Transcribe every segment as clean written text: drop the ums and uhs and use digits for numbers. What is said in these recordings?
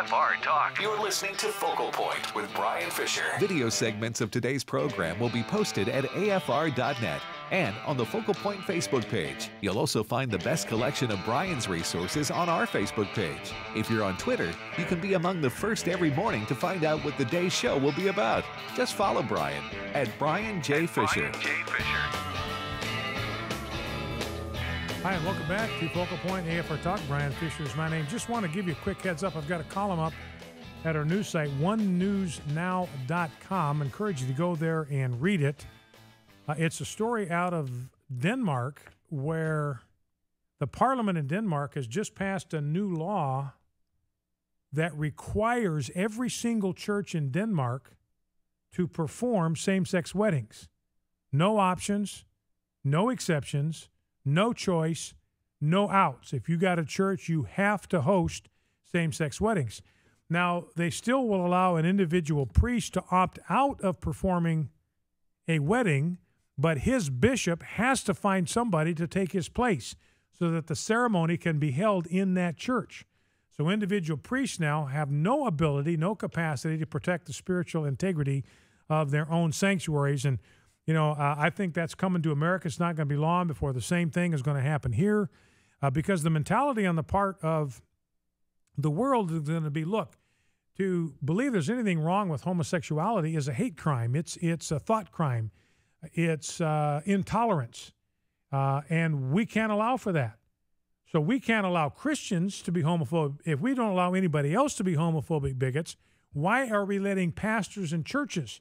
AFR Talk. You're listening to Focal Point with Brian Fisher. Video segments of today's program will be posted at afr.net and on the Focal Point Facebook page. You'll also find the best collection of Brian's resources on our Facebook page. If you're on Twitter, you can be among the first every morning to find out what the day's show will be about. Just follow Brian at Brian J. Fisher. Hi, and welcome back to Focal Point AFR Talk. Brian Fisher is my name. Just want to give you a quick heads up. I've got a column up at our news site, onenewsnow.com. I encourage you to go there and read it. It's a story out of Denmark where the parliament in Denmark has just passed a new law that requires every single church in Denmark to perform same-sex weddings. No options, no exceptions, no choice, no outs. If you got a church, you have to host same-sex weddings. Now, they still will allow an individual priest to opt out of performing a wedding, but his bishop has to find somebody to take his place so that the ceremony can be held in that church. So individual priests now have no ability, no capacity to protect the spiritual integrity of their own sanctuaries. And you know, I think that's coming to America. It's not going to be long before the same thing is going to happen here because the mentality on the part of the world is going to be, look, to believe there's anything wrong with homosexuality is a hate crime. It's a thought crime. It's intolerance. And we can't allow for that. So we can't allow Christians to be homophobic. If we don't allow anybody else to be homophobic bigots, why are we letting pastors and churches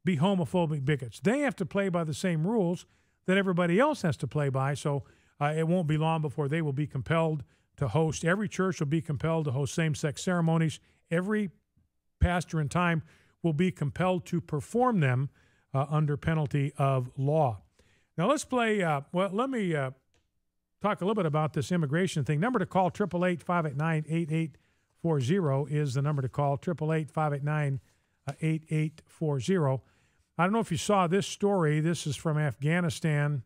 be homophobic bigots? They have to play by the same rules that everybody else has to play by, so it won't be long before they will be compelled to host. Every church will be compelled to host same-sex ceremonies. Every pastor in time will be compelled to perform them under penalty of law. Now let's play, let me talk a little bit about this immigration thing. Number to call, 888-589-8840 is the number to call, 888-589-8840. I don't know if you saw this story. This is from Afghanistan.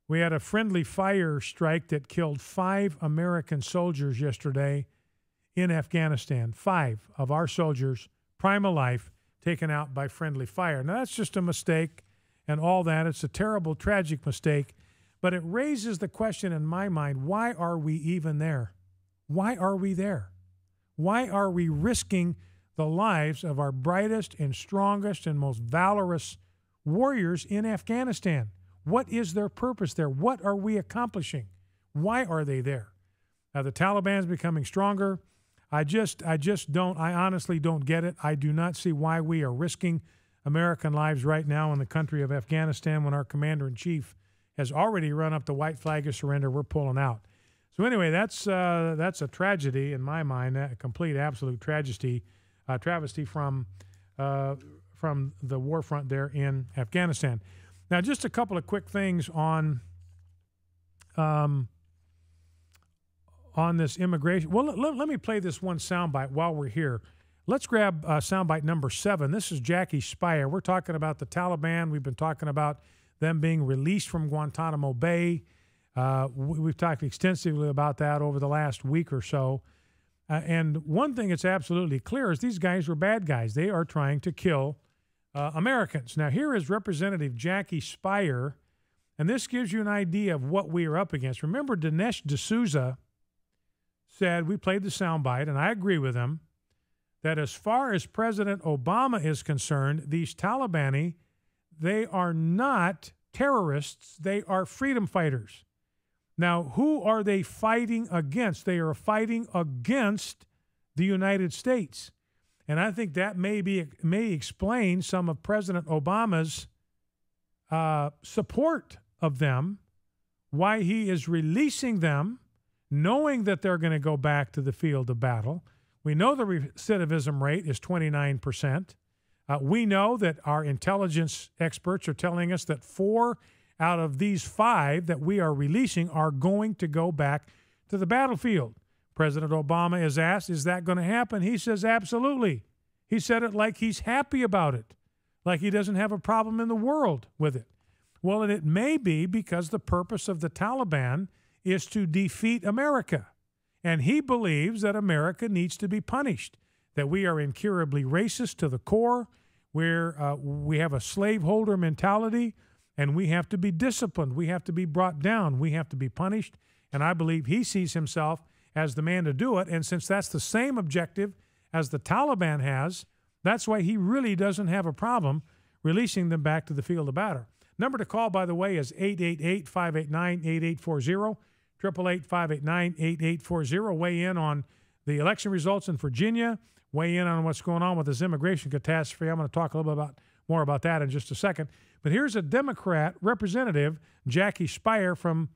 We had a friendly fire strike that killed 5 American soldiers yesterday in Afghanistan. 5 of our soldiers, prime of life, taken out by friendly fire. Now, that's just a mistake and all that. It's a terrible, tragic mistake. But it raises the question in my mind, why are we even there? Why are we there? Why are we risking the lives of our brightest and strongest and most valorous warriors in Afghanistan? What is their purpose there? What are we accomplishing? Why are they there? Now, the Taliban's becoming stronger. I honestly don't get it. I do not see why we are risking American lives right now in the country of Afghanistan when our commander-in-chief has already run up the white flag of surrender. We're pulling out. So anyway, that's a tragedy in my mind, a complete, absolute travesty from the war front there in Afghanistan. Now, just a couple of quick things on this immigration. Well, let me play this one soundbite while we're here. Let's grab soundbite number 7. This is Jackie Speier. We're talking about the Taliban. We've been talking about them being released from Guantanamo Bay. We've talked extensively about that over the last week or so. And one thing that's absolutely clear is these guys were bad guys. They are trying to kill Americans. Now, here is Representative Jackie Speier, and this gives you an idea of what we are up against. Remember, Dinesh D'Souza said, we played the soundbite, and I agree with him, that as far as President Obama is concerned, these Taliban, they are not terrorists. They are freedom fighters. Now, who are they fighting against? They are fighting against the United States. And I think that may explain some of President Obama's support of them, why he is releasing them, knowing that they're going to go back to the field of battle. We know the recidivism rate is 29%. We know that our intelligence experts are telling us that 4 out of these 5 that we are releasing are going to go back to the battlefield. President Obama is asked, is that going to happen? He says, absolutely. He said it like he's happy about it, like he doesn't have a problem in the world with it. Well, and it may be because the purpose of the Taliban is to defeat America. And he believes that America needs to be punished. that we are incurably racist to the core, where we have a slaveholder mentality, and we have to be disciplined. We have to be brought down. We have to be punished. And I believe he sees himself as the man to do it. And since that's the same objective as the Taliban has, that's why he really doesn't have a problem releasing them back to the field of battle. Number to call, by the way, is 888-589-8840, 888-589-8840. Weigh in on the election results in Virginia. Weigh in on what's going on with this immigration catastrophe. I'm going to talk a little bit more about that in just a second. But here's a Democrat representative, Jackie Speier from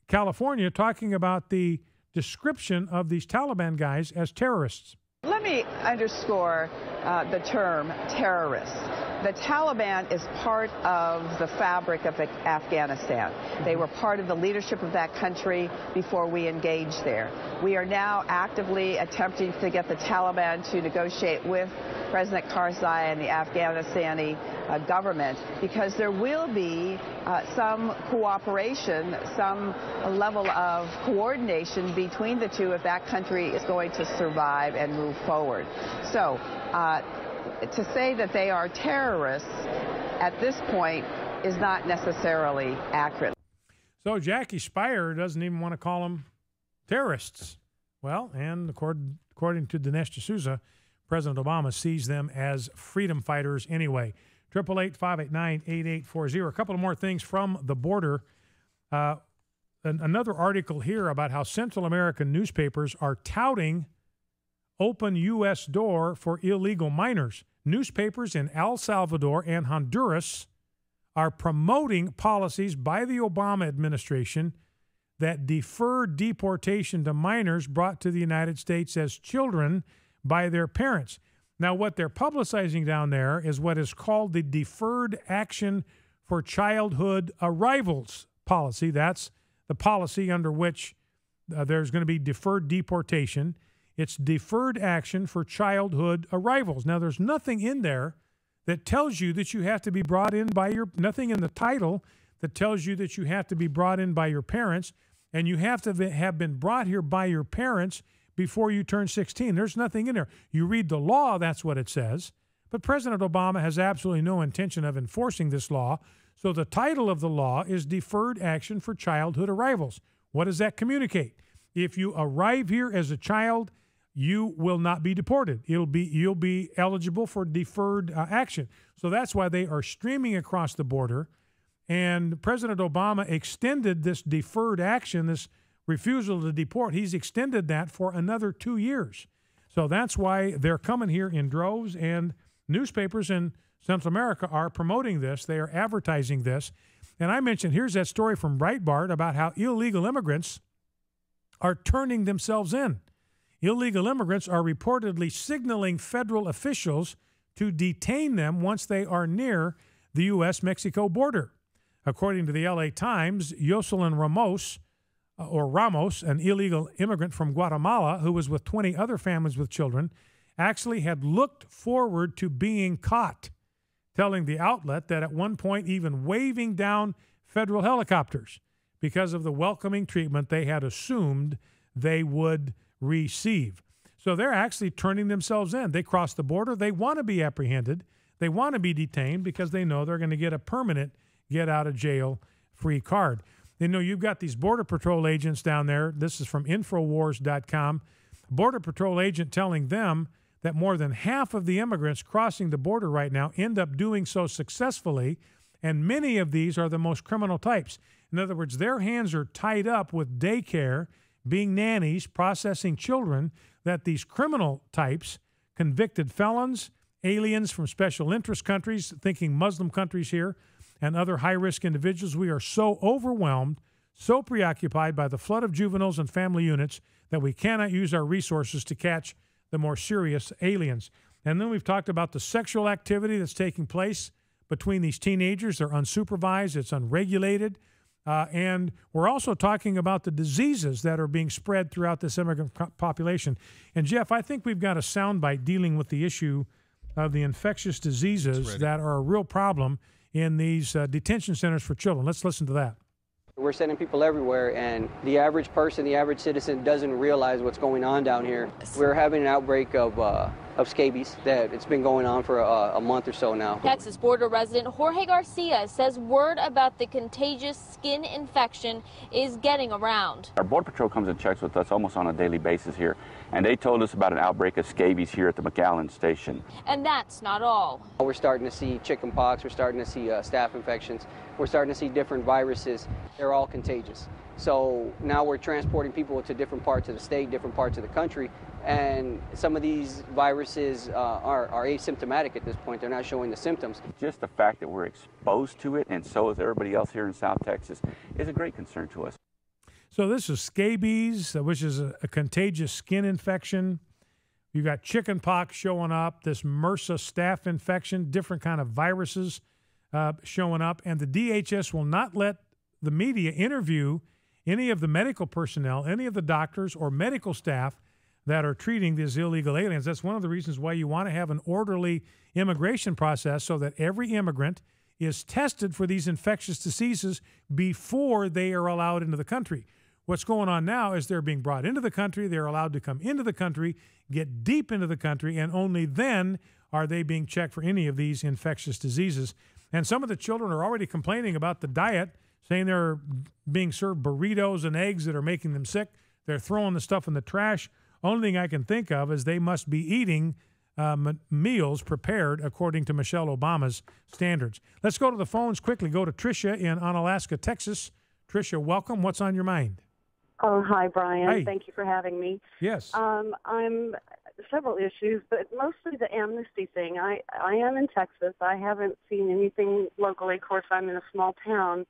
California, talking about the description of these Taliban guys as terrorists. Let me underscore the term terrorist. The Taliban is part of the fabric of Afghanistan. They were part of the leadership of that country before we engaged there. We are now actively attempting to get the Taliban to negotiate with President Karzai and the Afghanistani government, because there will be some cooperation, some level of coordination between the two if that country is going to survive and move forward. So to say that they are terrorists at this point is not necessarily accurate. So Jackie Speier doesn't even want to call them terrorists. Well, and according to Dinesh D'Souza, President Obama sees them as freedom fighters anyway. 888-589-8840. A couple of more things from the border. Another article here about how Central American newspapers are touting open U.S. door for illegal minors. Newspapers in El Salvador and Honduras are promoting policies by the Obama administration that defer deportation to minors brought to the United States as children by their parents. Now, what they're publicizing down there is what is called the Deferred Action for Childhood Arrivals policy. That's the policy under which there's going to be deferred deportation. It's deferred action for childhood arrivals. Now, there's nothing in there that tells you that you have to be brought in by nothing in the title that tells you that you have to be brought in by your parents, and you have to have been brought here by your parents before you turn 16. There's nothing in there. You read the law, that's what it says. But President Obama has absolutely no intention of enforcing this law. So the title of the law is Deferred Action for Childhood Arrivals. What does that communicate? If you arrive here as a child, you will not be deported. You'll be eligible for deferred action. So that's why they are streaming across the border. And President Obama extended this deferred action, this refusal to deport. He's extended that for another 2 years. So that's why they're coming here in droves, and newspapers in Central America are promoting this. They are advertising this. And I mentioned, here's that story from Breitbart about how illegal immigrants are turning themselves in. Illegal immigrants are reportedly signaling federal officials to detain them once they are near the U.S.-Mexico border. According to the L.A. Times, Jocelyn Ramos, an illegal immigrant from Guatemala who was with 20 other families with children, actually had looked forward to being caught, telling the outlet that at one point even waving down federal helicopters because of the welcoming treatment they had assumed they would receive. So they're actually turning themselves in. They cross the border. They want to be apprehended. They want to be detained because they know they're going to get a permanent get-out-of-jail-free card. They know you've got these Border Patrol agents down there. This is from Infowars.com. Border Patrol agent telling them that more than half of the immigrants crossing the border right now end up doing so successfully, and many of these are the most criminal types. In other words, their hands are tied up with daycare, being nannies, processing children, that these criminal types, convicted felons, aliens from special interest countries, thinking Muslim countries here, and other high-risk individuals, we are so overwhelmed, so preoccupied by the flood of juveniles and family units that we cannot use our resources to catch the more serious aliens. And then we've talked about the sexual activity that's taking place between these teenagers. They're unsupervised, it's unregulated. And we're also talking about the diseases that are being spread throughout this immigrant population. And, Jeff, I think we've got a soundbite dealing with the issue of the infectious diseases that are a real problem in these detention centers for children. Let's listen to that. We're sending people everywhere, and the average person, the average citizen doesn't realize what's going on down here. We're having an outbreak of scabies that it's been going on for a month or so now. Texas border resident Jorge Garcia says word about the contagious skin infection is getting around. Our Border Patrol comes and checks with us almost on a daily basis here, and they told us about an outbreak of scabies here at the McAllen station. And that's not all. We're starting to see chicken pox, we're starting to see staph infections, we're starting to see different viruses. They're all contagious. So now we're transporting people to different parts of the state, different parts of the country, and some of these viruses are asymptomatic at this point. They're not showing the symptoms. Just the fact that we're exposed to it, and so is everybody else here in South Texas, is a great concern to us. So this is scabies, which is a contagious skin infection. You've got chicken pox showing up, this MRSA staph infection, different kind of viruses showing up, and the DHS will not let the media interview any of the medical personnel, any of the doctors or medical staff that are treating these illegal aliens. That's one of the reasons why you want to have an orderly immigration process so that every immigrant is tested for these infectious diseases before they are allowed into the country. What's going on now is they're being brought into the country, they're allowed to come into the country, get deep into the country, and only then are they being checked for any of these infectious diseases. And some of the children are already complaining about the diet, saying they're being served burritos and eggs that are making them sick. They're throwing the stuff in the trash. Only thing I can think of is they must be eating meals prepared according to Michelle Obama's standards. Let's go to the phones quickly. Go to Tricia in Onalaska, Texas. Tricia, welcome. What's on your mind? Oh, hi, Brian. Hi. Thank you for having me. Yes. I'm several issues, but mostly the amnesty thing. I am in Texas. I haven't seen anything locally. Of course, I'm in a small town.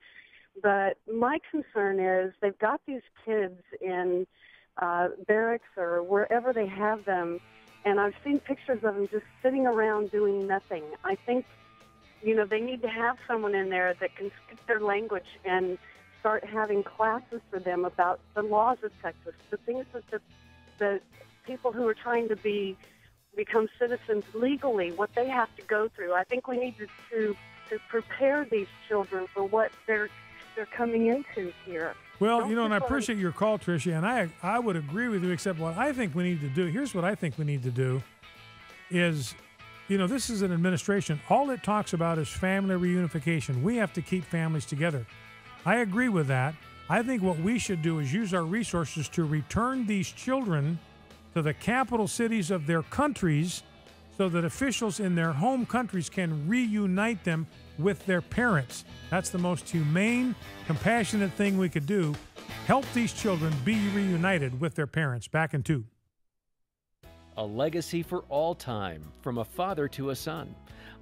But my concern is they've got these kids in barracks or wherever they have them, and I've seen pictures of them just sitting around doing nothing. I think, they need to have someone in there that can speak their language and start having classes for them about the laws of Texas, the things that the people who are trying to become citizens legally, what they have to go through. I think we need to prepare these children for what they're coming into here. Well, and I appreciate your call, Tricia, and I would agree with you, except what I think we need to do, here's what I think we need to do is, this is an administration. All it talks about is family reunification. We have to keep families together. I agree with that. I think what we should do is use our resources to return these children to the capital cities of their countries so that officials in their home countries can reunite them with their parents. That's the most humane, compassionate thing we could do. Help these children be reunited with their parents. Back in 2. A legacy for all time, from a father to a son.